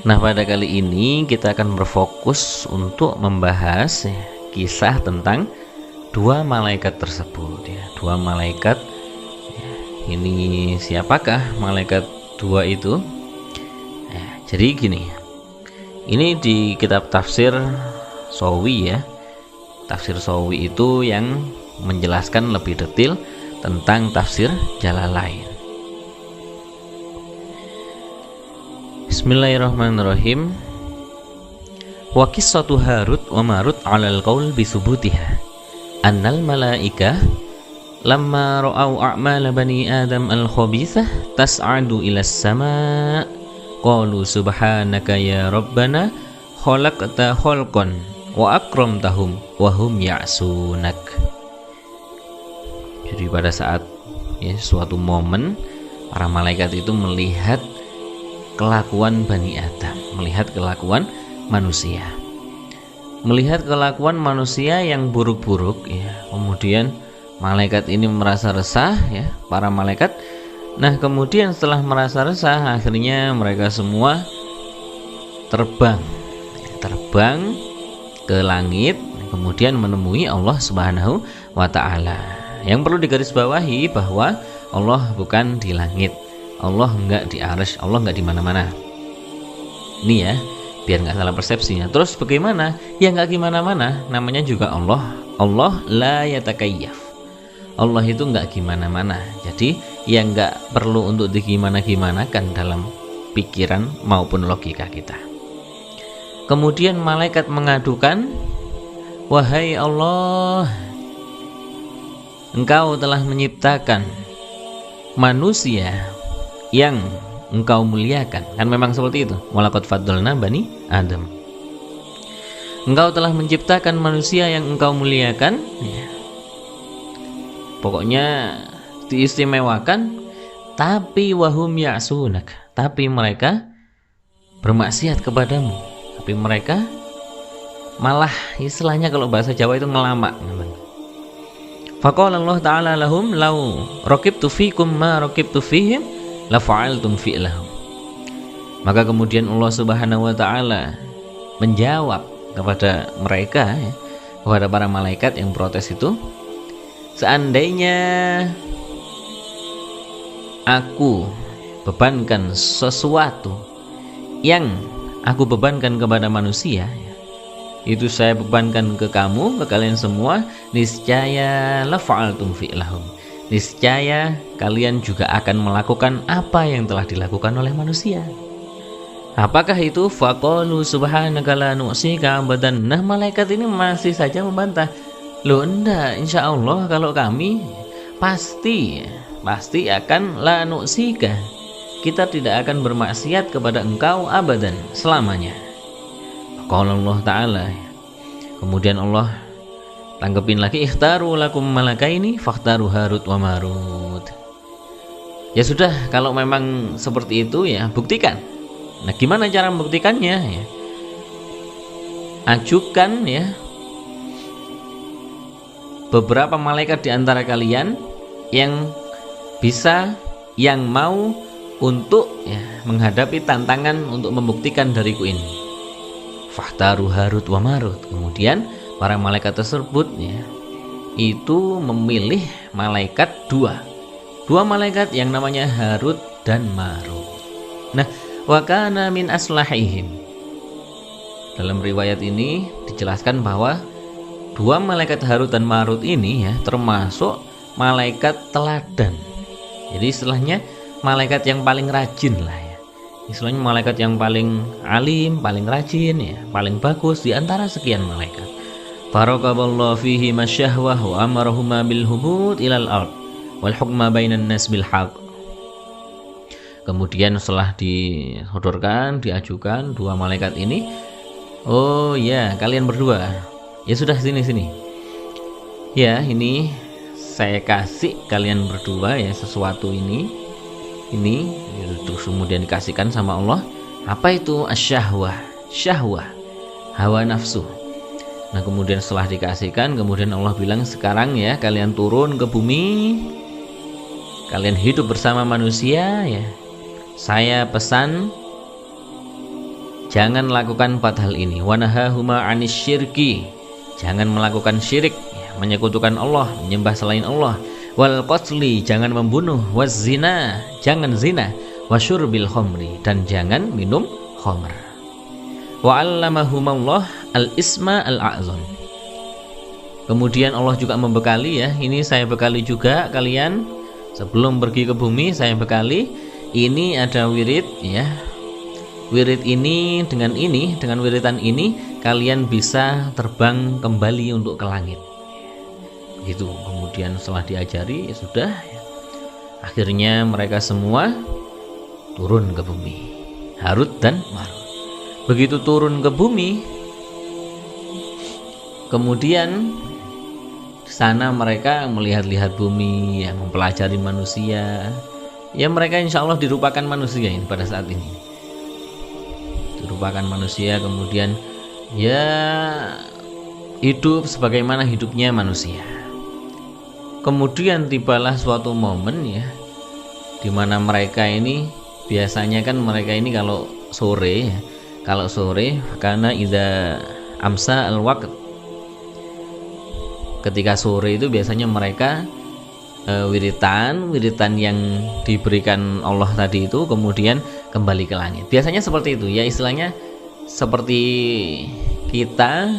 Nah, pada kali ini kita akan berfokus untuk membahas kisah tentang dua malaikat tersebut ya. Dua malaikat ya. Ini siapakah malaikat dua itu? Jadi gini. Ini di kitab tafsir Shawi ya. Tafsir Shawi itu yang menjelaskan lebih detail tentang tafsir Jalalain. Bismillahirrahmanirrahim. Wa qissatu Harut wa Marut 'alal qaul bi subutiha. Annal malaika lamma ra'au a'mal bani Adam al-khabithah tas'adu ila as-sama' qalu subhanaka ya rabbana khalaqta khalqan wa akramtahum wa hum ya'sunak. Jadi pada saat suatu momen para malaikat itu melihat kelakuan Bani Adam, melihat kelakuan manusia, melihat kelakuan manusia yang buruk-buruk ya. Kemudian malaikat ini merasa resah ya, para malaikat. Nah, kemudian setelah merasa resah, akhirnya mereka semua terbang ke langit, kemudian menemui Allah Subhanahu wa ta'ala. Yang perlu digarisbawahi bahwa Allah bukan di langit, Allah enggak di arsy, Allah enggak di mana-mana. Ini ya, biar enggak salah persepsinya. Terus bagaimana? Ya enggak gimana-mana, namanya juga Allah. Allah la yatakayyaf. Allah itu enggak gimana-mana. Jadi ya enggak perlu untuk digimana-gimanakan dalam pikiran maupun logika kita. Kemudian malaikat mengadukan, wahai Allah, Engkau telah menciptakan manusia yang Engkau muliakan. Kan memang seperti itu. Walaqad faddalna bani Adam. Engkau telah menciptakan manusia yang Engkau muliakan ya. Pokoknya diistimewakan, tapi wahum ya'sunak, tapi mereka bermaksiat kepadamu. Tapi mereka malah istilahnya kalau bahasa Jawa itu ngelamak. Faqala Allah Ta'ala lahum law raqibtu fikum ma raqibtu fihim la fa'altum fi'lahum. Maka kemudian Allah Subhanahu wa ta'ala menjawab kepada mereka ya, kepada para malaikat yang protes itu, seandainya aku bebankan sesuatu yang aku bebankan kepada manusia ya, itu saya bebankan ke kamu, ke kalian semua, niscaya la fa'altum fi'lahum, niscaya kalian juga akan melakukan apa yang telah dilakukan oleh manusia. Apakah itu? Faqalu subhanaka la nu'sika abadan. Nah, malaikat ini masih saja membantah. Loh enggak, insya Allah kalau kami pasti akan la nu'sika, kita tidak akan bermaksiat kepada engkau abadan, selamanya. Qala Allah Ta'ala, kemudian Allah tanggepin lagi, ikhtaru lakum malakaini fakhtaru Harut wa Marut. Ya sudah, kalau memang seperti itu ya buktikan. Nah, gimana cara membuktikannya ya? Ajukan ya beberapa malaikat di antara kalian yang bisa, yang mau untuk ya menghadapi tantangan untuk membuktikan dariku ini. Fakhtaru Harut wa Marut. Kemudian para malaikat tersebut ya itu memilih malaikat dua malaikat yang namanya Harut dan Marut. Nah, wa kana min aslahihim. Dalam riwayat ini dijelaskan bahwa dua malaikat Harut dan Marut ini ya termasuk malaikat teladan. Jadi istilahnya malaikat yang paling rajin lah ya. Istilahnya malaikat yang paling alim, paling rajin ya, paling bagus di antara sekian malaikat. Faraqaballahu fihi masyahwah wa amarahuma bil hubud ilal ard wal hukma bainan nas bil haqq. Kemudian setelah disodorkan, diajukan dua malaikat ini, oh ya, kalian berdua. Ya sudah, sini. Ya, ini saya kasih kalian berdua ya sesuatu ini terus kemudian dikasihkan sama Allah. Apa itu asyahwah? Syahwah, hawa nafsu. Nah, kemudian setelah dikasihkan, kemudian Allah bilang, sekarang ya kalian turun ke bumi, kalian hidup bersama manusia ya. Saya pesan jangan lakukan 4 hal ini. Wa nahahuma 'anis syirki, jangan melakukan syirik, ya, menyekutukan Allah, menyembah selain Allah. Wal qatli, jangan membunuh. Waz zina, jangan zina. Wasyurbil khamri, dan jangan minum khamr. Wa 'allamahumallah al-isma al-a'zam. Kemudian Allah juga membekali, ya, ini saya bekali juga kalian sebelum pergi ke bumi, saya bekali ini ada wirid, ya. Wirid ini dengan wiridan ini kalian bisa terbang kembali untuk ke langit. Begitu. Kemudian setelah diajari, ya sudah, ya. Akhirnya mereka semua turun ke bumi, Harut dan Marut. Begitu turun ke bumi, kemudian di sana mereka melihat-lihat bumi, ya, mempelajari manusia. Ya, mereka insya Allah dirupakan manusia ini pada saat ini. Dirupakan manusia, kemudian ya hidup sebagaimana hidupnya manusia. Kemudian tibalah suatu momen, ya, dimana mereka ini biasanya kan mereka ini kalau sore, ya, karena idza amsa al-waqt, ketika sore itu biasanya mereka wiritan yang diberikan Allah tadi itu kemudian kembali ke langit. Biasanya seperti itu, ya, istilahnya seperti kita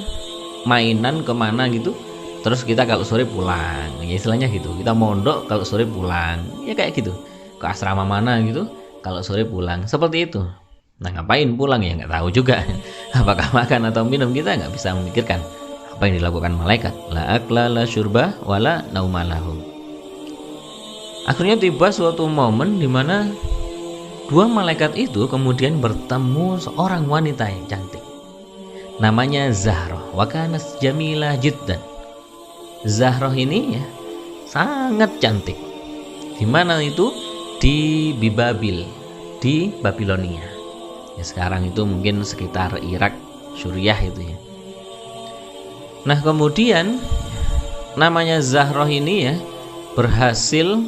mainan kemana gitu, terus kita kalau sore pulang, ya, istilahnya gitu. Kita mondok kalau sore pulang, ya kayak gitu. Ke asrama mana gitu, kalau sore pulang, seperti itu. Nah, ngapain pulang, ya nggak tahu juga. Apakah makan atau minum, kita nggak bisa memikirkan apa yang dilakukan malaikat. La akla la syurba wala naumalahum. Akhirnya tiba suatu momen di mana 2 malaikat itu kemudian bertemu seorang wanita yang cantik. Namanya Zahroh. Wa kanat jamilah jiddan. Zahroh ini, ya, sangat cantik. Di mana itu? Di Bibabil, di Babilonia. Ya, sekarang itu mungkin sekitar Irak, Suriah itu, ya. Nah, kemudian namanya Zahroh ini, ya, berhasil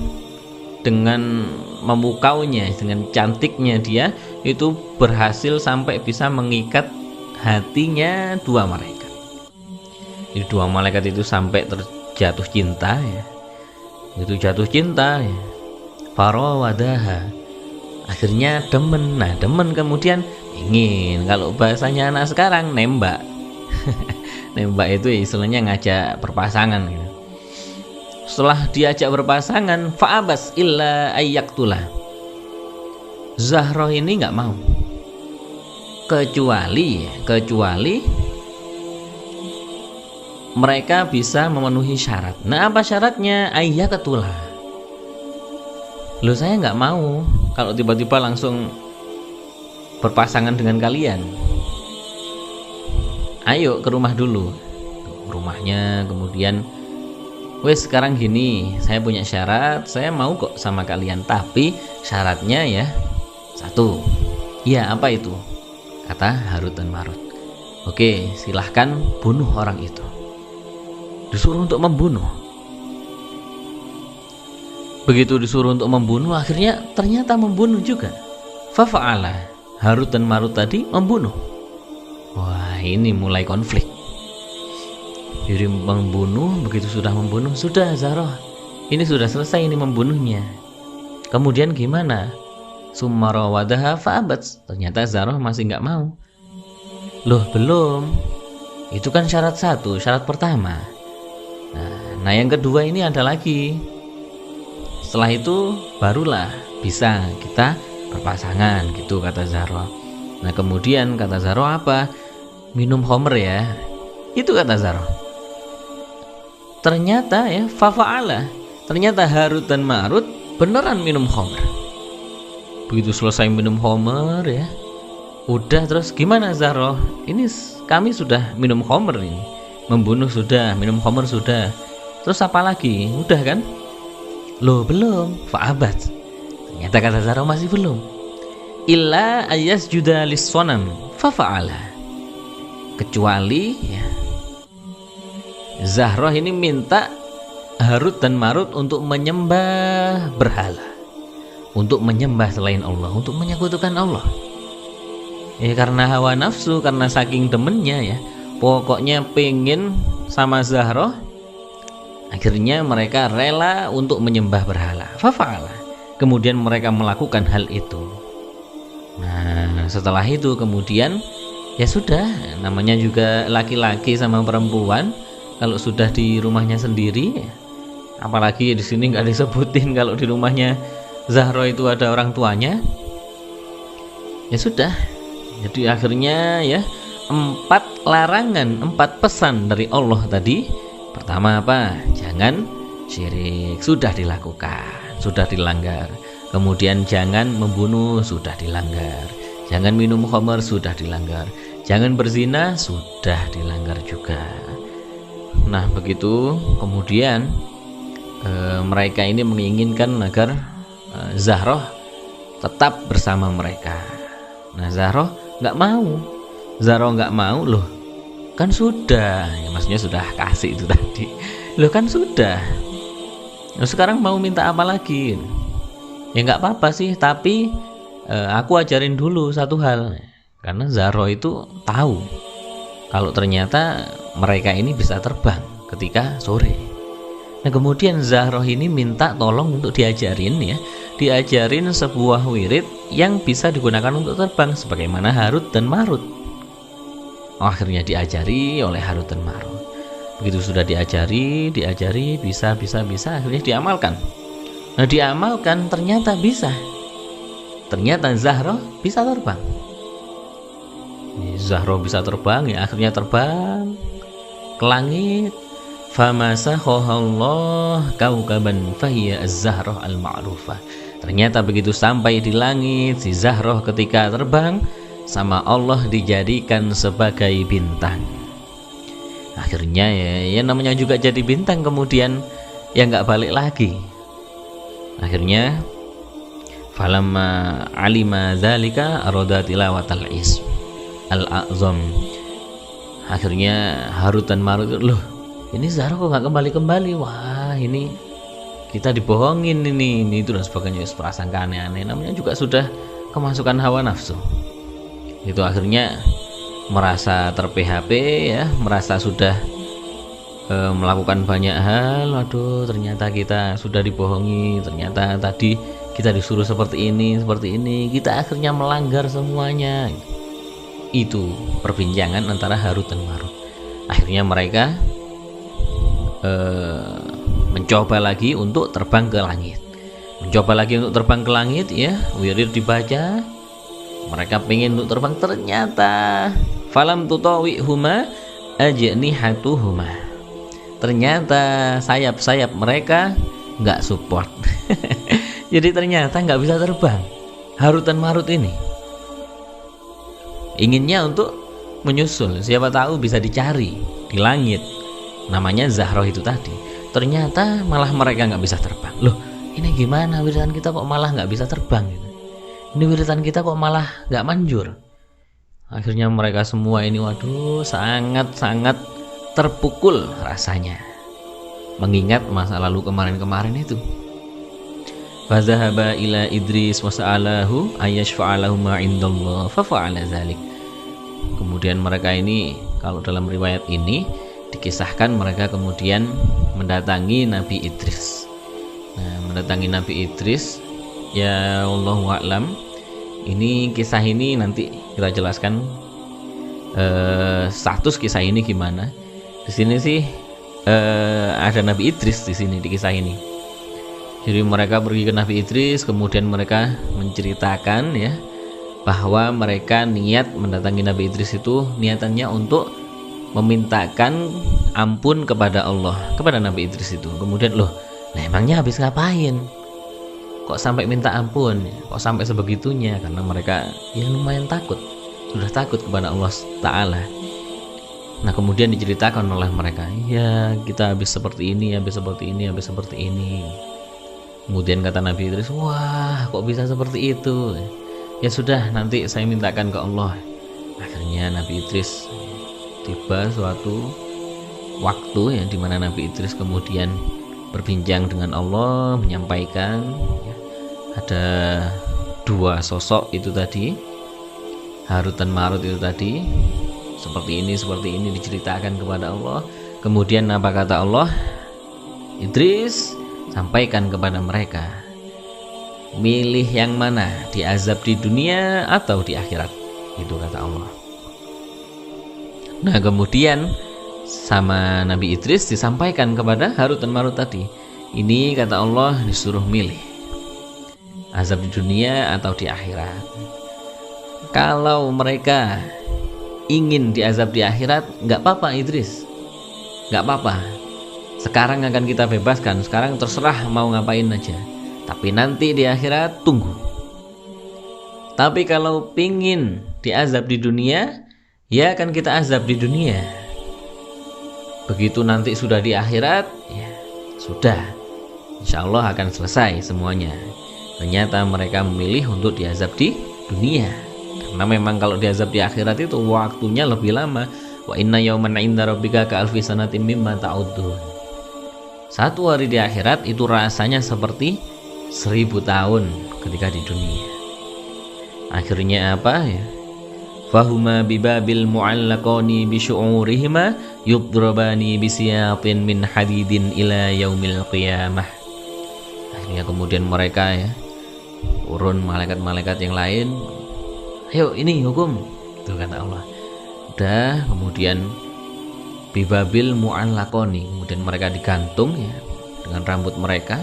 dengan memukaunya, dengan cantiknya dia itu berhasil sampai bisa mengikat hatinya 2 malaikat. Jadi 2 malaikat itu sampai terjatuh cinta, ya. Itu jatuh cinta, ya. Farawadaha, akhirnya demen. Nah, demen kemudian ingin, kalau bahasanya anak sekarang, nembak. Nembak itu istilahnya ngajak berpasangan, gitu. Setelah diajak berpasangan, fa'abas illa ayyaqtulah. Zahroh ini nggak mau, kecuali mereka bisa memenuhi syarat. Nah, apa syaratnya? Ayyaqtulah. Loh, saya nggak mau kalau tiba-tiba langsung berpasangan dengan kalian. Ayo ke rumah dulu. Rumahnya, kemudian wes sekarang gini, saya punya syarat, saya mau kok sama kalian, tapi syaratnya, ya, 1. Ya, apa itu? Kata Harut dan Marut. Oke, silahkan bunuh orang itu. Disuruh untuk membunuh. Begitu disuruh untuk membunuh, akhirnya ternyata membunuh juga. Fafa'ala, Harut dan Marut tadi membunuh. Wah, ini mulai konflik. Jadi membunuh, begitu sudah membunuh, sudah Zahroh, ini sudah selesai ini membunuhnya. Kemudian gimana? Summarawadaha fa'abat. Ternyata Zahroh masih nggak mau. Loh, belum. Itu kan syarat 1, syarat pertama. Nah, yang kedua ini ada lagi. Setelah itu barulah bisa kita berpasangan, gitu kata Zahroh. Nah, kemudian kata Zahroh apa? Minum khamr, ya. Itu kata Zahroh. Ternyata, ya, fafa'ala, ternyata Harut dan Marut beneran minum khamr. Begitu selesai minum khamr, ya, udah, terus gimana Zahroh? Ini kami sudah minum khamr ini, membunuh sudah, minum khamr sudah, terus apa lagi? Udah kan? Loh, belum. Fa'abat. Ternyata kata Zahroh masih belum. Illa ayasjuda lis-sonam fafa'ala. Kecuali, ya, Zahroh ini minta Harut dan Marut untuk menyembah berhala, untuk menyembah selain Allah, untuk menyekutukan Allah. Ya karena hawa nafsu, karena saking demennya ya, pokoknya pengen sama Zahroh. Akhirnya mereka rela untuk menyembah berhala. Fafa'ala. Kemudian mereka melakukan hal itu. Nah setelah itu kemudian ya sudah, namanya juga laki-laki sama perempuan, kalau sudah di rumahnya sendiri, apalagi di sini nggak disebutin kalau di rumahnya Zahroh itu ada orang tuanya, ya sudah. Jadi akhirnya ya 4 larangan, 4 pesan dari Allah tadi. Pertama apa? Jangan syirik, sudah dilakukan, sudah dilanggar. Kemudian jangan membunuh, sudah dilanggar. Jangan minum khamar, sudah dilanggar. Jangan berzina, sudah dilanggar juga. Nah begitu kemudian mereka ini menginginkan agar Zahroh tetap bersama mereka. Nah Zahroh nggak mau. Zahroh nggak mau, loh kan sudah ya, maksudnya sudah kasih itu tadi, loh kan sudah. Nah, sekarang mau minta apa lagi? Ya nggak apa-apa sih, tapi aku ajarin dulu satu hal. Karena Zahroh itu tahu kalau ternyata mereka ini bisa terbang ketika sore. Nah kemudian Zahroh ini minta tolong untuk diajarin sebuah wirid yang bisa digunakan untuk terbang sebagaimana Harut dan Marut. Akhirnya diajari oleh Harut dan Marut. Begitu sudah diajari bisa akhirnya diamalkan. Nah diamalkan ternyata bisa. Ternyata Zahroh bisa terbang. Zahroh bisa terbang ya, akhirnya terbang ke langit. Famasahohallah kaukaban fahiya az-Zahroh al-ma'rufah. Ternyata begitu sampai di langit, si Zahroh ketika terbang sama Allah dijadikan sebagai bintang. Akhirnya ya namanya juga jadi bintang, kemudian ya nggak balik lagi. Akhirnya falamma alima dzalika arada tilawatal ism al-a'zam. Akhirnya Harut dan Marut, loh ini Zahroh kok nggak kembali-kembali, wah ini kita dibohongin ini itu dan sebagainya. Prasangka aneh-aneh, namanya juga sudah kemasukan hawa nafsu. Itu akhirnya merasa ter-PHP ya, merasa sudah melakukan banyak hal. Waduh ternyata kita sudah dibohongi, ternyata tadi kita disuruh seperti ini, kita akhirnya melanggar semuanya. Itu perbincangan antara Harut dan Marut. Akhirnya mereka mencoba lagi untuk terbang ke langit. Ya, wirid dibaca. Mereka pengen untuk terbang, ternyata falam tutawihuma ajnihatuhuma. Ternyata sayap-sayap mereka nggak support. Jadi ternyata nggak bisa terbang. Harut dan Marut ini inginnya untuk menyusul, siapa tahu bisa dicari di langit namanya Zahroh itu tadi. Ternyata malah mereka nggak bisa terbang. Loh ini gimana, wiridan kita kok malah nggak bisa terbang gitu. Ini wiridan kita kok malah nggak manjur. Akhirnya mereka semua ini waduh sangat-sangat terpukul rasanya mengingat masa lalu kemarin-kemarin itu. Fazahaba ila Idris wasa'alahu ayashfa'alahu ma'indallah fafa'ala zalik. Kemudian mereka ini, kalau dalam riwayat ini dikisahkan mereka kemudian mendatangi Nabi Idris. Nah, mendatangi Nabi Idris, ya Allahu a'lam. Ini kisah ini nanti kita jelaskan status kisah ini gimana. Di sini sih ada Nabi Idris di sini di kisah ini. Jadi mereka pergi ke Nabi Idris, kemudian mereka menceritakan ya bahwa mereka niat mendatangi Nabi Idris itu niatannya untuk memintakan ampun kepada Allah, kepada Nabi Idris itu. Kemudian loh, nah emangnya habis ngapain? Kok sampai minta ampun? Kok sampai sebegitunya? Karena mereka ya lumayan takut, sudah takut kepada Allah Ta'ala. Nah kemudian diceritakan oleh mereka, ya kita habis seperti ini, habis seperti ini, habis seperti ini. Kemudian kata Nabi Idris, wah kok bisa seperti itu? Ya sudah, nanti saya mintakan ke Allah. Akhirnya Nabi Idris tiba suatu waktu ya dimana Nabi Idris kemudian berbincang dengan Allah, menyampaikan ya, ada dua sosok itu tadi, Harut dan Marut itu tadi seperti ini diceritakan kepada Allah. Kemudian apa kata Allah? Idris, sampaikan kepada mereka, milih yang mana, diazab di dunia atau di akhirat, itu kata Allah. Nah kemudian sama Nabi Idris disampaikan kepada Harut dan Marut tadi, ini kata Allah disuruh milih azab di dunia atau di akhirat. Kalau mereka ingin diazab di akhirat, nggak apa-apa Idris, nggak apa-apa, sekarang akan kita bebaskan, sekarang terserah mau ngapain aja, tapi nanti di akhirat tunggu. Tapi kalau pingin diazab di dunia, ya akan kita azab di dunia. Begitu nanti sudah di akhirat, ya sudah, insya Allah akan selesai semuanya. Ternyata mereka memilih untuk diazab di dunia, karena memang kalau diazab di akhirat itu waktunya lebih lama. Wa inna yawman 'inda rabbika ka alfi sanatin mimma ta'uddun. Satu hari di akhirat itu rasanya seperti 1000 tahun ketika di dunia. Akhirnya apa ya? Fahuma bibabil mu'allaqani bisyu'urihima yudrabani bisiyatin min hadidin ila yaumil qiyamah. Akhirnya kemudian mereka ya turun malaikat-malaikat yang lain, ayo ini hukum, itu kata Allah. Udah, kemudian bibabil mu'allaqani, kemudian mereka digantung ya dengan rambut mereka.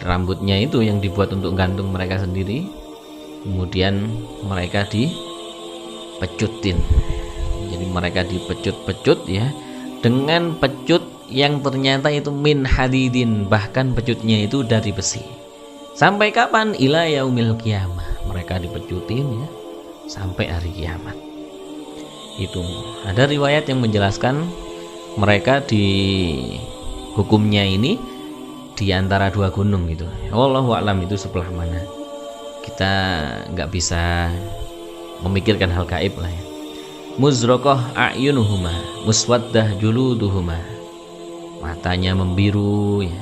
Rambutnya itu yang dibuat untuk gantung mereka sendiri. Kemudian mereka dipecutin. Jadi mereka dipecut-pecut ya dengan pecut yang ternyata itu min hadidin, bahkan pecutnya itu dari besi. Sampai kapan? Ila yaumil qiyamah. Mereka dipecutin ya sampai hari kiamat. Itu ada riwayat yang menjelaskan mereka di hukumnya ini di antara dua gunung gitu. Wallahu a'lam itu sebelah mana. Kita nggak bisa memikirkan hal gaib lah ya. Muzraqah a'yunuhuma muswaddah juluduhuma. Matanya membiru ya.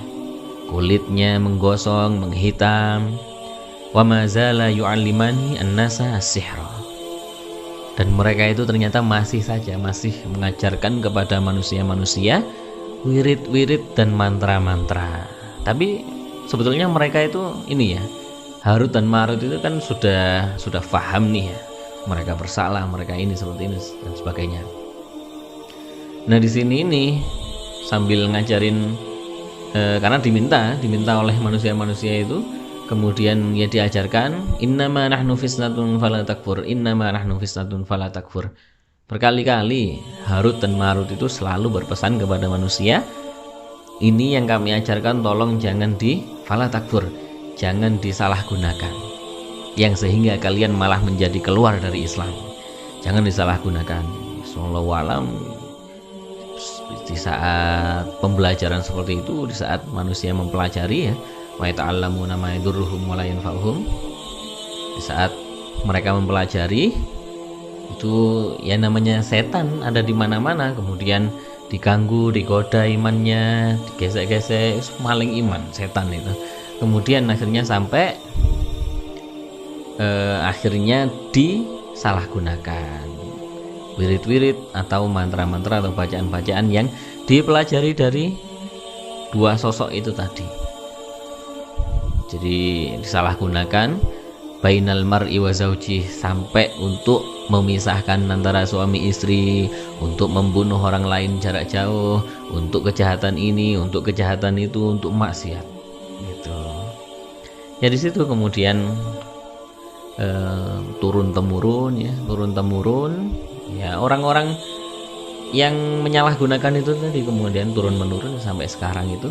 Kulitnya menggosong, menghitam. Wa ma zala yu'allimani an-nasa as-sihra. Dan mereka itu ternyata masih mengajarkan kepada manusia-manusia wirid-wirid dan mantra-mantra. Tapi sebetulnya mereka itu ini ya, Harut dan Marut itu kan sudah paham nih ya, mereka bersalah, mereka ini seperti ini dan sebagainya. Nah di sini ini sambil ngajarin karena diminta oleh manusia-manusia itu, kemudian ya diajarkan innama nahnu fitnatun fala takfur, innama nahnu fitnatun fala takfur. Berkali-kali Harut dan Marut itu selalu berpesan kepada manusia, ini yang kami ajarkan, tolong jangan fala takfur, jangan disalahgunakan, yang sehingga kalian malah menjadi keluar dari Islam. Jangan disalahgunakan. Sallallahu alam. Di saat pembelajaran seperti itu, di saat manusia mempelajari ya, wa ta'allamuna ma yadurruhum wa la yanfa'uhum, di saat mereka mempelajari itu ya namanya setan ada di mana-mana, kemudian diganggu, digoda imannya, digesek-gesek, maling iman setan itu. Kemudian akhirnya sampai akhirnya disalahgunakan wirid-wirid atau mantra-mantra atau bacaan-bacaan yang dipelajari dari dua sosok itu tadi. Jadi disalahgunakan bainal mar'i wa zauji, sampai untuk memisahkan antara suami istri, untuk membunuh orang lain jarak jauh, untuk kejahatan ini, untuk kejahatan itu, untuk maksiat gitu. Ya di situ kemudian turun temurun ya orang-orang yang menyalahgunakan itu tadi kemudian turun menurun sampai sekarang itu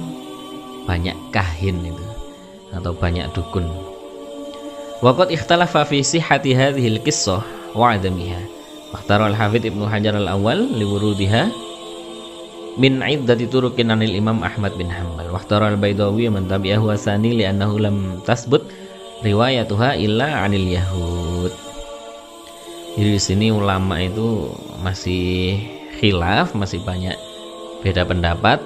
banyak kahin itu atau banyak dukun. Waqad ikhtalafa fi sihhati hadhil qissah wa 'adamiha. Makhtara al-Hafidz Ibnu Hajar al-Awwal liwurudiha min 'iddati turuqin 'anil Imam Ahmad bin Hanbal. Wakhtara al-Baydawi man tabi'ahu asani li'annahu lam tasbut riwayatuha illa 'anil yahud. Jadi di sini ulama itu masih khilaf, masih banyak beda pendapat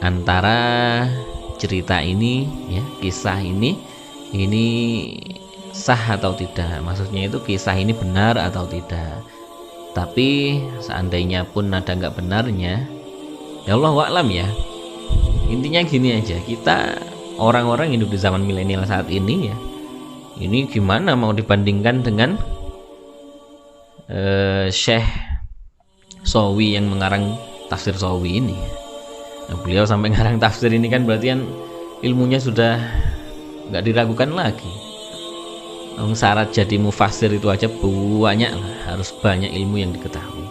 antara cerita ini ya, kisah ini sah atau tidak, maksudnya itu kisah ini benar atau tidak. Tapi seandainya pun ada nggak benarnya, ya Allah wa'lam ya. Intinya gini aja, kita orang-orang hidup di zaman milenial saat ini ya, ini gimana mau dibandingkan dengan Syekh Sawi yang mengarang tafsir Sawi ini. Nah, beliau sampai ngarang tafsir ini kan berarti kan ilmunya sudah nggak diragukan lagi. Syarat jadi mufassir itu aja banyak lah, harus banyak ilmu yang diketahui.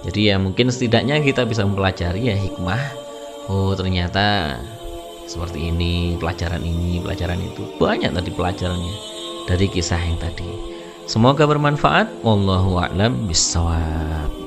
Jadi ya mungkin setidaknya kita bisa mempelajari ya hikmah. Oh ternyata seperti ini, pelajaran itu. Banyak tadi pelajarannya dari kisah yang tadi. Semoga bermanfaat. Wallahu a'lam bishawab.